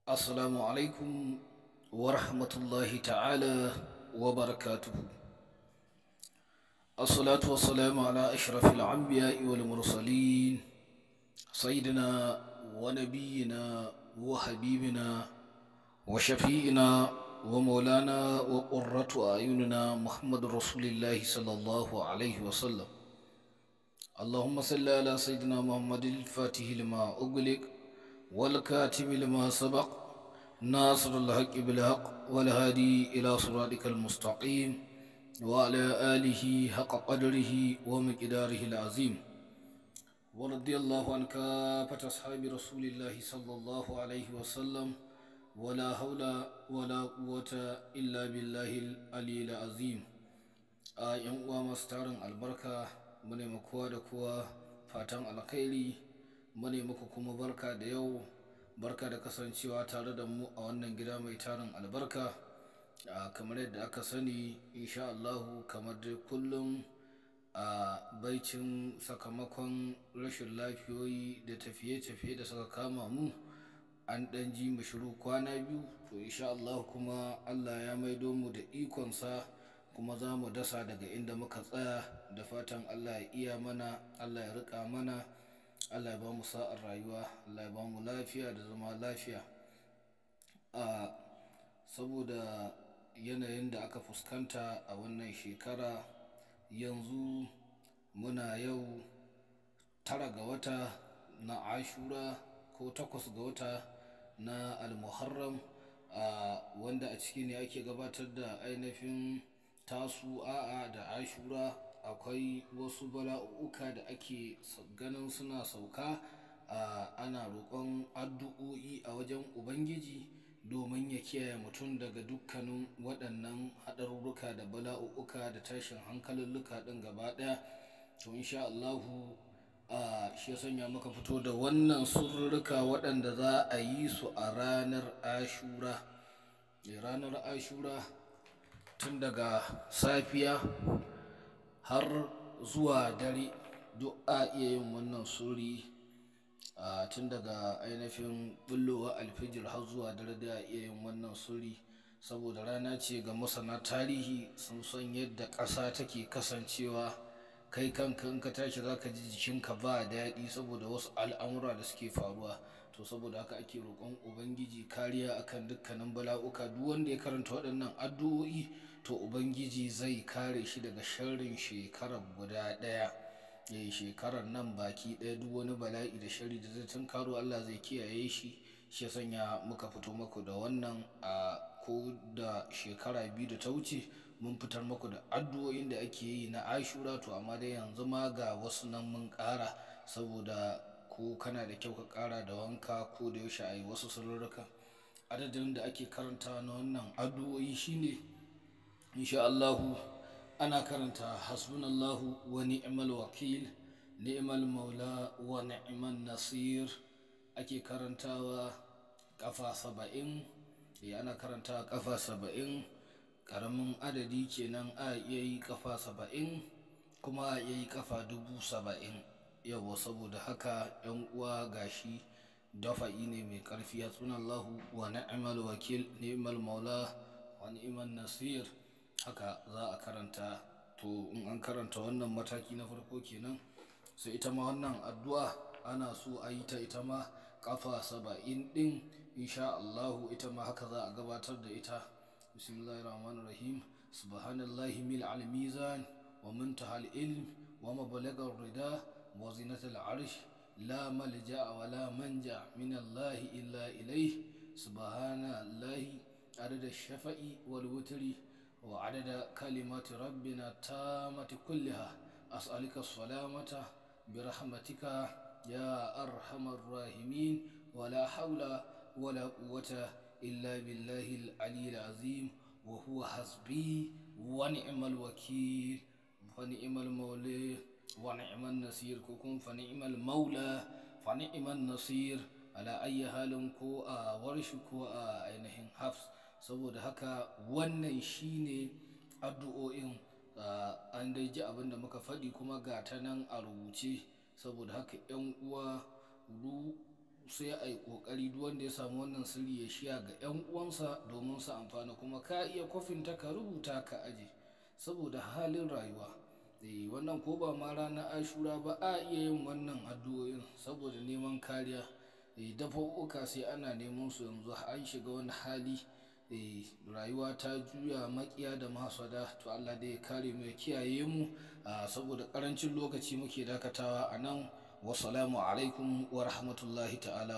Assalamu alaikum wa rahmatullahi ta'ala wa barakatuhu. Assalatu wassalamu ala ashrafil anbiya'i wal mursalin sayyidina wa nabiyyina wa habibina wa shafi'ina wa maulana wa qurratu a'yunina Muhammadur Rasulillahi sallallahu alaihi wa sallam. Allahumma salli ala sayyidina Muhammadil fatihi lima ughliq wal katimi lima sabaq ناصر الحق بالحق والهادي إلى صراطك المستقيم وعلى آله حق قدره ومقداره العظيم ورضي الله عن كافة أصحاب رسول الله صلى الله عليه وسلم ولا حول ولا قوة إلا بالله العلي العظيم ‘yan uwa masu tarin albarka mune muku da kuwa fatan alkhairi mune muku kuma barka da yau barka da kasancewa tare da mu a wannan gida mai tarin albarka kamar yadda aka sani insha Allahu kamar dai kullum a baicin sakamakon rashin lafiyoyi da tafiye-tafiye da suka kama mu an ɗan ji mu shiru kwana biyu to insha Allahu kuma Allah ya maido mu da ikonsa kuma za mu dasa daga inda muka tsaya da fatan Allah ya iya mana Allah ya riƙa mana Allah ya ba mu sa'ar rayuwa Allah ya ba mu lafiya da zama lafiya saboda yanayin da aka fuskanta a wannan shekara yanzu muna yau 9 ga wata na Ashura ko 8 ga wata na Al-Muharram wanda a ciki ne ake gabatar da ainihin Tasu'a da Ashura. Akwai wasu bala'uka da ake ganin suna sauka ana roƙon addu'o'i a wajen Ubangiji domin ya kiyaye mutum daga dukkanin waɗannan haɗarurruka da bala'uka da tashin hankalulluka ɗin gaba ɗaya. To insha Allahu shi ya sanya muka fito da wannan surruka waɗanda za a yi su a ranar Ashura. Ranar Ashura tun daga safiya har zuwa dare duk a iya yin wannan suri tun daga ainihin bullowa alfijir har zuwa dare da a iya yin wannan suri saboda rana ce ga masana tarihi sun san yadda ƙasa take kasancewa kai kanka in ka tashi za ka ji jikinka ba daɗi saboda wasu al'amura da suke faruwa to saboda haka ake roƙon Ubangiji kariya akan dukkanin bala'uka duk wanda ya karanta waɗannan addu'o'i to Ubangiji zai kare shi daga sharrin shekarar guda ɗaya shekarar nan baki ɗaya duk wani bala'i da sharri da zai tunkaro Allah zai kiyaye shi shi sanya muka fito muku da wannan ko da shekara 2 da ta wuce mun fitar muku da addu'o'in da ake yi na Ashura to amma dai yanzu ma ga wasu nan mun ƙara saboda ko kana da kyau ka ƙara da wanka ko da yaushe a yi wasu sirrurruka adadin da ake karanta na wannan addu'o'i shine insha Allahu ana karanta hasbunallahu wa ni'mal wakil ni'mal maula wa ni'man nasir ake karantawa kafa 70 ana karanta kafa 70 karamin adadi kenan a iya yi kafa 70 kuma a iya yi kafa 70,000 yawa saboda haka yan uwa gashi dafa'i ne mai karfi hasbunallahu wa ni'mal wakil ni'mal maula wa ni'man nasir haka za a karanta. To in an karanta wannan mataki na farko kenan sai ita ma wannan addu'a ana so a yi ta ita ma kafa 70 din insha Allahu ita ma haka za a gabatar da ita. Bismillahir rahmanir rahim subhanallahi mil al mizan wa muntaha al ilm wa mablagha ar rida wa zinat al arsh la malja'a wa la manja min Allah illa ilayh subhanallahi adada shafa'i wal wutri وعدد كلمات ربنا التامة كلها أسألك السلامة برحمتك يا أرحم الراحمين ولا حول ولا قوة إلا بالله العلي العظيم وهو حسبي ونعم الوكيل فنعم المولى ونعم النصير كوكم فنعم المولى فنعم النصير على أي حال كو ورش كو أينهم حفص saboda haka wannan shine addu'o'in an dai ji abin da muka faɗi kuma ga ta nan a rubuce saboda haka 'yan uwa sai a yi ƙoƙari duk wanda ya samu wannan sirri ya shiya ga 'yan uwansa domin su amfana, kuma ka iya kwafinta ka rubuta ka aje saboda halin rayuwa. Wannan ko ba ma ranar ashura ba a iya yin wannan addu'o'in saboda neman kariya. Dafa'uka sai ana neman su yanzu an shiga wani hali. Rayuwa ta juya maƙiya da mahasada, to Allah dai ya kare mu ya kiyaye mu. Saboda ƙarancin lokaci muke dakatawa a nan. Wassalamu alaikum wa rahmatullahi ta'ala.